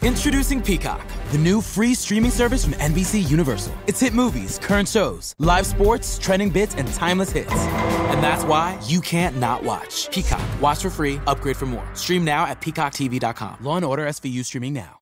Introducing Peacock, the new free streaming service from NBC Universal. It's hit movies, current shows, live sports, trending bits, and timeless hits. And that's why you can't not watch. Peacock. Watch for free. Upgrade for more. Stream now at peacocktv.com. Law & Order SVU streaming now.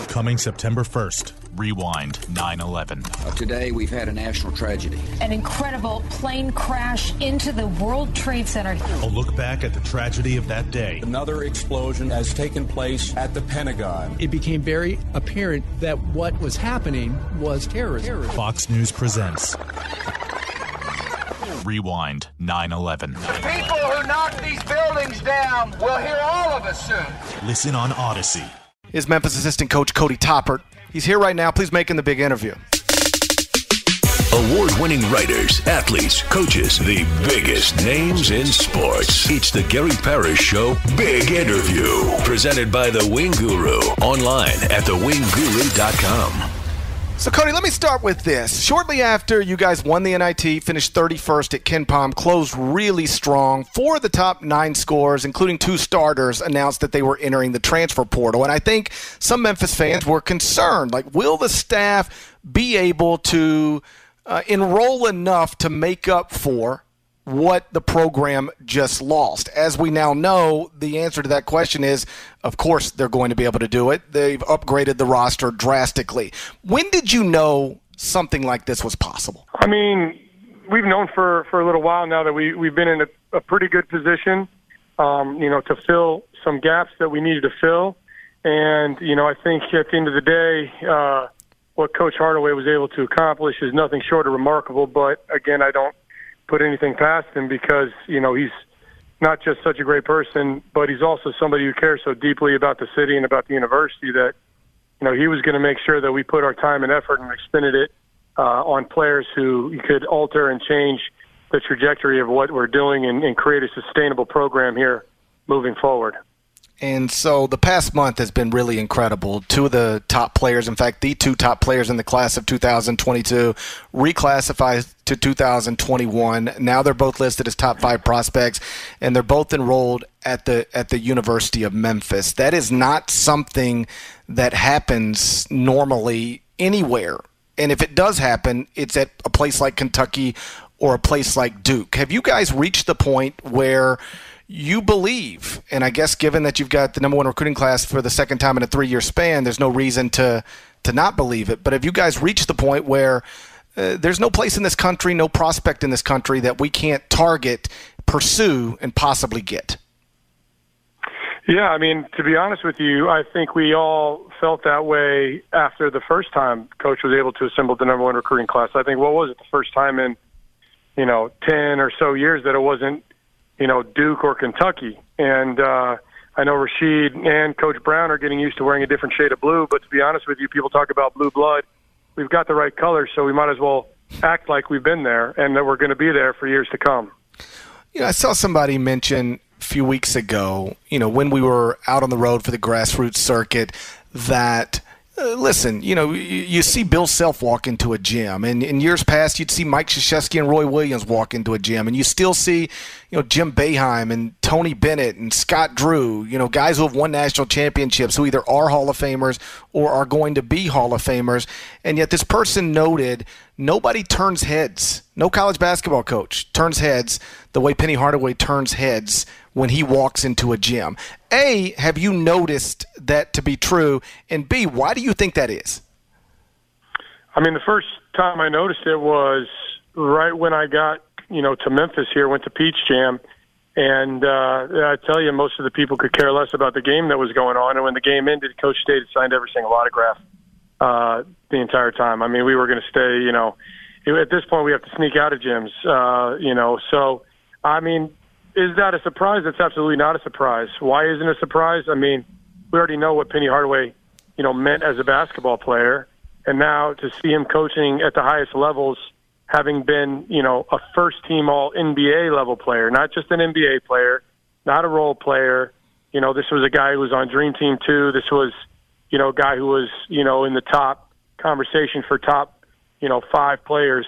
Coming September 1st, Rewind 9/11. Today, we've had a national tragedy. An incredible plane crash into the World Trade Center. A look back at the tragedy of that day. Another explosion has taken place at the Pentagon. It became very apparent that what was happening was terrorism. Fox News presents Rewind 9/11. The people who knocked these buildings down will hear all of us soon. Listen on Odyssey. Is Memphis assistant coach Cody Toppert. He's here right now. Please make him the big interview. Award-winning writers, athletes, coaches, the biggest names in sports. It's the Gary Parrish Show Big Interview. Presented by The Wing Guru. Online at thewingguru.com. So, Cody, let me start with this. Shortly after you guys won the NIT, finished 31st at KenPom, closed really strong. 4 of the top 9 scorers, including 2 starters, announced that they were entering the transfer portal. And I think some Memphis fans were concerned. Like, will the staff be able to enroll enough to make up for what the program just lost? As we now know, the answer to that question is, of course, they're going to be able to do it. They've upgraded the roster drastically. When did you know something like this was possible? I mean, we've known for a little while now that we've been in a pretty good position, to fill some gaps that we needed to fill. And, I think at the end of the day, what Coach Hardaway was able to accomplish is nothing short of remarkable. But, again, I don't put anything past him because, he's not just such a great person, but he's also somebody who cares so deeply about the city and about the university that, he was going to make sure that we put our time and effort and expended it on players who could alter and change the trajectory of what we're doing and create a sustainable program here moving forward. And so the past month has been really incredible. 2 of the top players, in fact, the 2 top players in the class of 2022, reclassified to 2021. Now they're both listed as top 5 prospects, and they're both enrolled at the University of Memphis. That is not something that happens normally anywhere. And if it does happen, it's at a place like Kentucky or a place like Duke. Have you guys reached the point where you believe, and I guess given that you've got the number 1 recruiting class for the second time in a 3-year span, there's no reason to not believe it, but have you guys reached the point where there's no place in this country, no prospect in this country that we can't target, pursue, and possibly get? Yeah, I mean, to be honest with you, I think we all felt that way after the first time Coach was able to assemble the number 1 recruiting class. I think, what was it, the first time in, 10 or so years that it wasn't, Duke or Kentucky. And I know Rashid and Coach Brown are getting used to wearing a different shade of blue, but to be honest with you, people talk about blue blood. We've got the right colors, so we might as well act like we've been there and that we're going to be there for years to come. I saw somebody mention a few weeks ago, when we were out on the road for the grassroots circuit, that listen, you see Bill Self walk into a gym, and in years past, you'd see Mike Krzyzewski and Roy Williams walk into a gym, and you still see, Jim Boeheim and Tony Bennett and Scott Drew, guys who have won national championships who either are Hall of Famers or are going to be Hall of Famers, and yet this person noted nobody turns heads. No college basketball coach turns heads the way Penny Hardaway turns heads when he walks into a gym. A, have you noticed that to be true? And B, why do you think that is? I mean, the first time I noticed it was right when I got, to Memphis here, went to Peach Jam. And I tell you, most of the people could care less about the game that was going on. And when the game ended, Coach stayed and signed every single autograph the entire time. I mean, we were going to stay, at this point we have to sneak out of gyms, So, I mean, is that a surprise? It's absolutely not a surprise. Why isn't it a surprise? I mean, we already know what Penny Hardaway, meant as a basketball player. And now to see him coaching at the highest levels, having been, a first-team All-NBA level player, not just an NBA player, not a role player. This was a guy who was on Dream Team 2. This was, a guy who was, in the top conversation for top, 5 players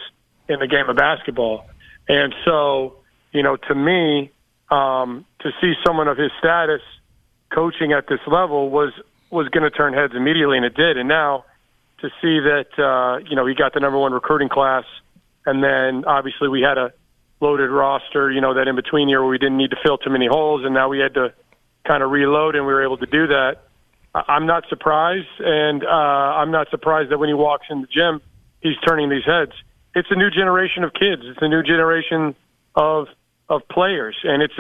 in the game of basketball. And so, to me, to see someone of his status coaching at this level was was going to turn heads immediately, and it did. And now to see that, he got the number one recruiting class, and then obviously we had a loaded roster, that in-between year where we didn't need to fill too many holes, and now we had to kind of reload, and we were able to do that. I'm not surprised, and I'm not surprised that when he walks in the gym, he's turning these heads. It's a new generation of kids. It's a new generation of players, and it's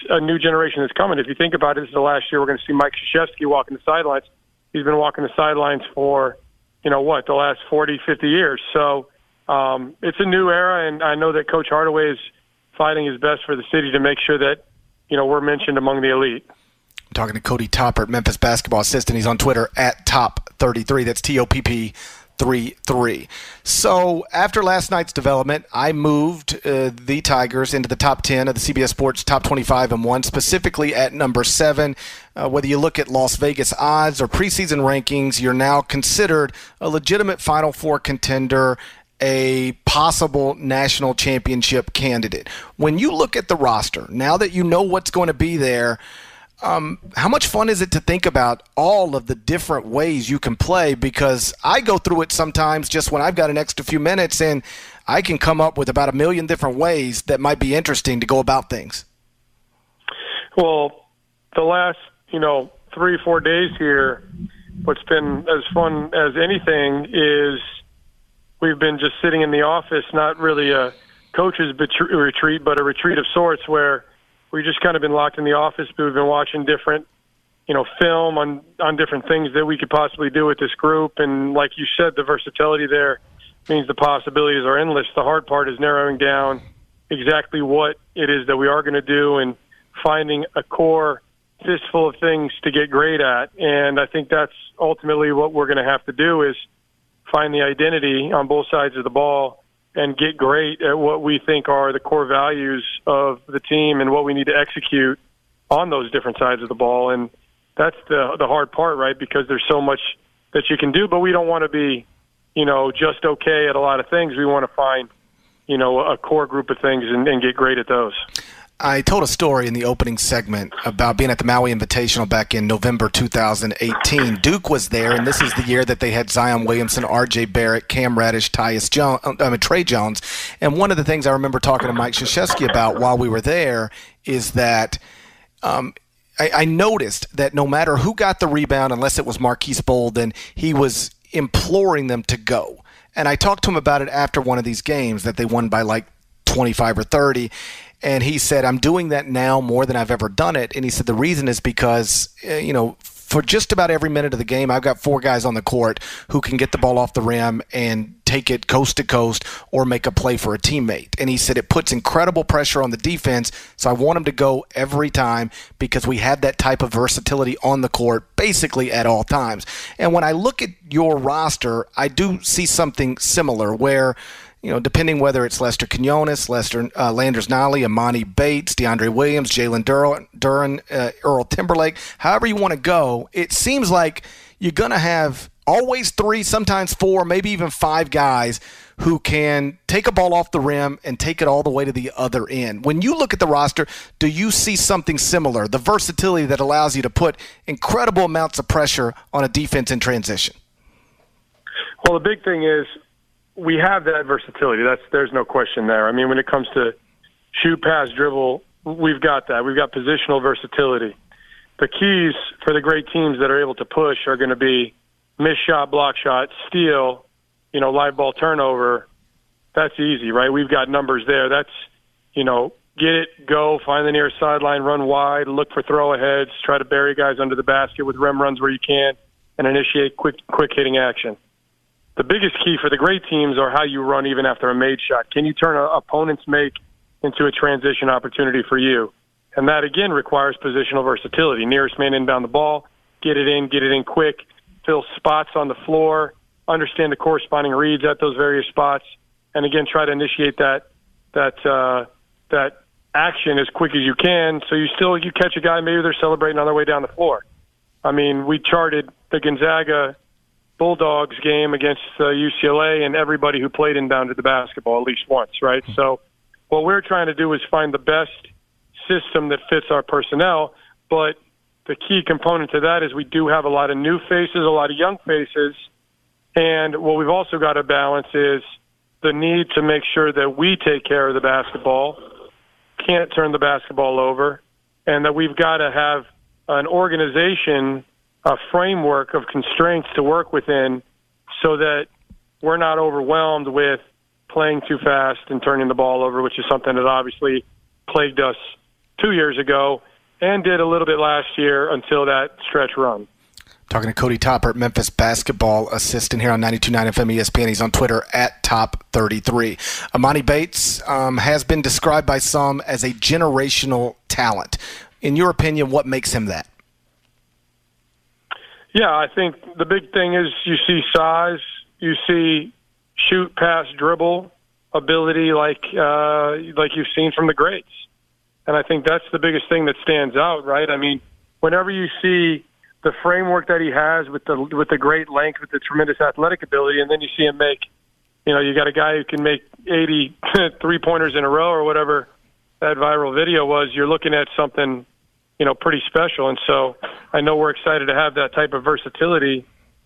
a new generation that's coming. If you think about it, this is the last year we're going to see Mike Krzyzewski walking the sidelines. He's been walking the sidelines for, the last 40, 50 years. So it's a new era, and I know that Coach Hardaway is fighting his best for the city to make sure that, we're mentioned among the elite. I'm talking to Cody Toppert, Memphis basketball assistant. He's on Twitter at Top33. That's TOPP33. So after last night's development, I moved the Tigers into the top 10 of the CBS Sports Top 25 and 1, specifically at number 7. Whether you look at Las Vegas odds or preseason rankings, you're now considered a legitimate Final Four contender, a possible national championship candidate. When you look at the roster, now that you know what's going to be there, how much fun is it to think about all of the different ways you can play? Because I go through it sometimes just when I've got an extra few minutes, and I can come up with about 1 million different ways that might be interesting to go about things. Well, the last, 3 or 4 days here, what's been as fun as anything is we've been just sitting in the office, not really a coach's retreat, but a retreat of sorts where we've just kind of been locked in the office, but we've been watching different, film on different things that we could possibly do with this group. And like you said, the versatility there means the possibilities are endless. The hard part is narrowing down exactly what it is that we are going to do and finding a core fistful of things to get great at. And I think that's ultimately what we're going to have to do is find the identity on both sides of the ball and get great at what we think are the core values of the team and what we need to execute on those different sides of the ball. And that's the hard part, right? Because there's so much that you can do, but we don't want to be, just okay at a lot of things. We want to find, a core group of things and get great at those. I told a story in the opening segment about being at the Maui Invitational back in November 2018. Duke was there, and this is the year that they had Zion Williamson, R.J. Barrett, Cam Reddish, Trey Jones. And one of the things I remember talking to Mike Krzyzewski about while we were there is that I noticed that no matter who got the rebound, unless it was Marquise Bolden, he was imploring them to go. And I talked to him about it after one of these games that they won by like 25 or 30. And he said, I'm doing that now more than I've ever done it. And he said the reason is because, for just about every minute of the game, I've got 4 guys on the court who can get the ball off the rim and take it coast to coast or make a play for a teammate. And he said it puts incredible pressure on the defense, so I want him to go every time because we have that type of versatility on the court basically at all times. And when I look at your roster, I do see something similar where – depending whether it's Lester Quinones, Landers Nolly, Amani Bates, DeAndre Williams, Jalen Duran, Earl Timberlake, however you want to go, it seems like you're going to have always 3, sometimes 4, maybe even 5 guys who can take a ball off the rim and take it all the way to the other end. When you look at the roster, do you see something similar, the versatility that allows you to put incredible amounts of pressure on a defense in transition? Well, the big thing is, we have that versatility. There's no question there. I mean, when it comes to shoot, pass, dribble, we've got that. We've got positional versatility. The keys for the great teams that are able to push are going to be miss shot, block shot, steal, live ball turnover. That's easy, right? We've got numbers there. That's, get it, go, find the nearest sideline, run wide, look for throw-aheads, try to bury guys under the basket with rim runs where you can, and initiate quick hitting action. The biggest key for the great teams are how you run even after a made shot. Can you turn an opponent's make into a transition opportunity for you? And that, again, requires positional versatility. Nearest man inbound the ball, get it in quick, fill spots on the floor, understand the corresponding reads at those various spots, and, again, try to initiate that action as quick as you can so you catch a guy, maybe they're celebrating on their way down the floor. I mean, we charted the Gonzaga Bulldogs game against UCLA, and everybody who played inbounded the basketball at least once, right? So what we're trying to do is find the best system that fits our personnel, but the key component to that is we do have a lot of new faces, a lot of young faces. And what we've also got to balance is the need to make sure that we take care of the basketball, can't turn the basketball over, and that we've got to have an organization, a framework of constraints to work within so that we're not overwhelmed with playing too fast and turning the ball over, which is something that obviously plagued us 2 years ago and did a little bit last year until that stretch run. Talking to Cody Topper, Memphis basketball assistant here on 92.9 FM ESPN. He's on Twitter at Top33. Emoni Bates has been described by some as a generational talent. In your opinion, what makes him that? Yeah, I think the big thing is you see size, you see shoot, pass, dribble ability like you've seen from the greats. And I think that's the biggest thing that stands out, right? I mean, whenever you see the framework that he has with the great length, with the tremendous athletic ability, and then you see him make, you got a guy who can make 80 three-pointers in a row or whatever that viral video was, you're looking at something, pretty special. And so I know we're excited to have that type of versatility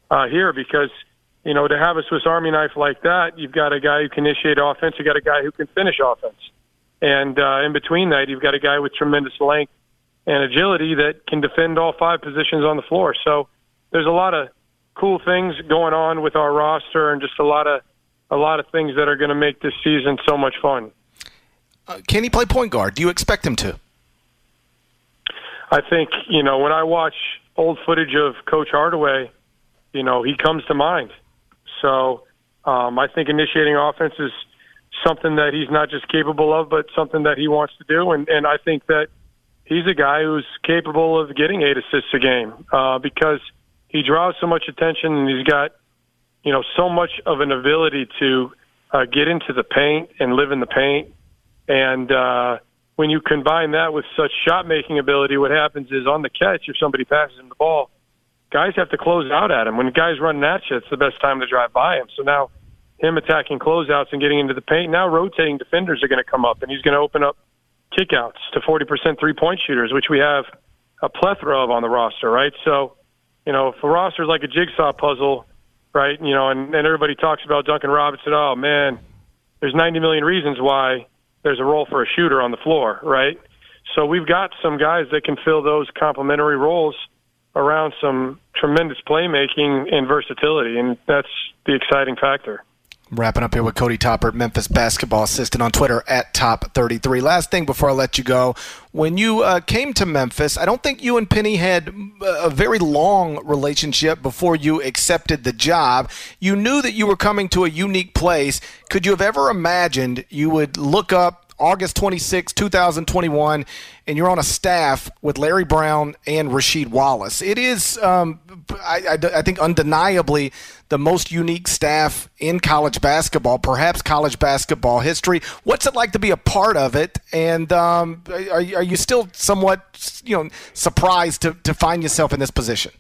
here because, to have a Swiss Army knife like that, you've got a guy who can initiate offense, you've got a guy who can finish offense. And in between that, you've got a guy with tremendous length and agility that can defend all 5 positions on the floor. So there's a lot of cool things going on with our roster and just a lot of things that are going to make this season so much fun. Can he play point guard? Do you expect him to? I think, when I watch old footage of Coach Hardaway, he comes to mind. So I think initiating offense is something that he's not just capable of, but something that he wants to do. And I think that he's a guy who's capable of getting 8 assists a game because he draws so much attention and he's got, so much of an ability to get into the paint and live in the paint. And when you combine that with such shot-making ability, what happens is on the catch, if somebody passes him the ball, guys have to close out at him. When guys run at you, it's the best time to drive by him. So now him attacking closeouts and getting into the paint, now rotating defenders are going to come up, and he's going to open up kickouts to 40% three-point shooters, which we have a plethora of on the roster, right? So, if a roster is like a jigsaw puzzle, right, and everybody talks about Duncan Robinson, oh, man, there's 90 million reasons why there's a role for a shooter on the floor, right? So we've got some guys that can fill those complementary roles around some tremendous playmaking and versatility, and that's the exciting factor. Wrapping up here with Cody Topper, Memphis basketball assistant on Twitter at Top33. Last thing before I let you go. When you came to Memphis, I don't think you and Penny had a very long relationship before you accepted the job. You knew that you were coming to a unique place. Could you have ever imagined you would look up August 26, 2021, and you're on a staff with Larry Brown and Rasheed Wallace? It is, I think, undeniably the most unique staff in college basketball, perhaps college basketball history. What's it like to be a part of it? And are you still somewhat, surprised to find yourself in this position?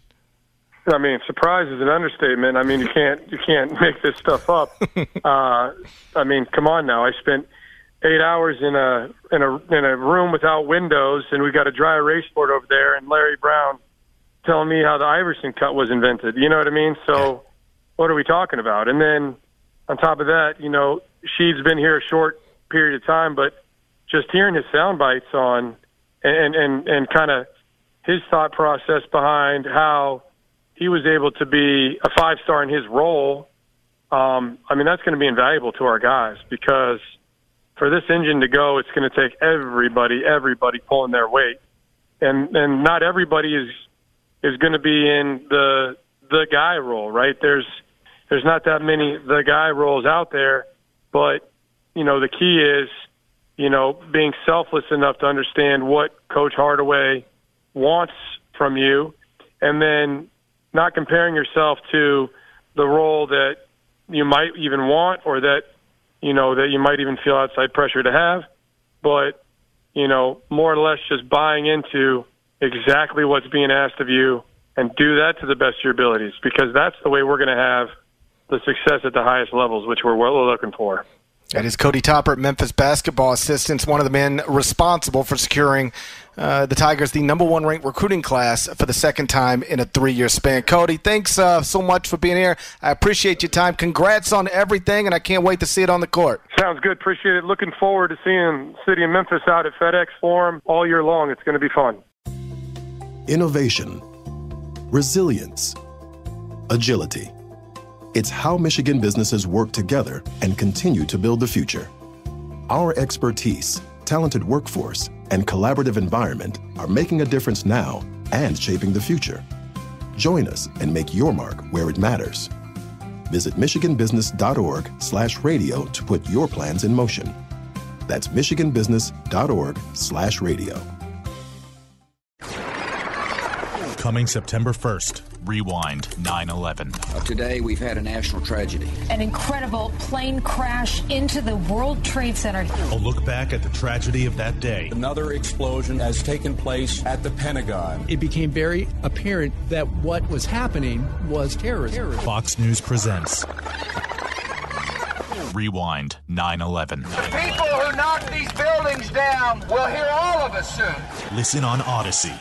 I mean, surprise is an understatement. I mean, you can't make this stuff up. I mean, come on now. I spent 8 hours in a room without windows, and we've got a dry erase board over there, and Larry Brown telling me how the Iverson cut was invented. You know what I mean? So what are we talking about? And then on top of that, Sheed's been here a short period of time, but just hearing his sound bites on and kind of his thought process behind how he was able to be a 5-star in his role, I mean, that's going to be invaluable to our guys because for this engine to go, it's going to take everybody pulling their weight. And not everybody is going to be in the guy role, right? There's not that many the guy roles out there, but, the key is, being selfless enough to understand what Coach Hardaway wants from you and then not comparing yourself to the role that you might even want or that you might even feel outside pressure to have, but, more or less just buying into exactly what's being asked of you and do that to the best of your abilities because that's the way we're going to have the success at the highest levels, which we're well looking for. That is Cody Topper, Memphis basketball assistant, one of the men responsible for securing the Tigers the number 1 ranked recruiting class for the second time in a 3-year span. Cody, thanks so much for being here. I appreciate your time. Congrats on everything, and I can't wait to see it on the court. Sounds good. Appreciate it. Looking forward to seeing City of Memphis out at FedEx Forum all year long. It's going to be fun. Innovation, resilience, agility. It's how Michigan businesses work together and continue to build the future. Our expertise, talented workforce, and collaborative environment are making a difference now and shaping the future. Join us and make your mark where it matters. Visit michiganbusiness.org/radio to put your plans in motion. That's michiganbusiness.org/radio. Coming September 1st, Rewind 9/11. Today, we've had a national tragedy. An incredible plane crash into the World Trade Center. A look back at the tragedy of that day. Another explosion has taken place at the Pentagon. It became very apparent that what was happening was terrorism. Fox News presents Rewind 9/11. The people who knocked these buildings down will hear all of us soon. Listen on Odyssey.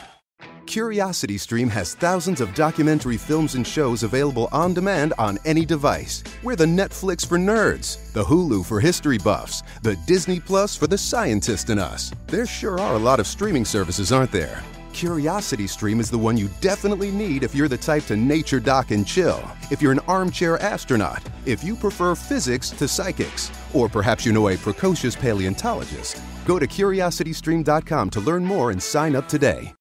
CuriosityStream has thousands of documentary films and shows available on demand on any device. We're the Netflix for nerds, the Hulu for history buffs, the Disney Plus for the scientist in us. There sure are a lot of streaming services, aren't there? CuriosityStream is the one you definitely need if you're the type to nature dock and chill, if you're an armchair astronaut, if you prefer physics to psychics, or perhaps you know a precocious paleontologist. Go to curiositystream.com to learn more and sign up today.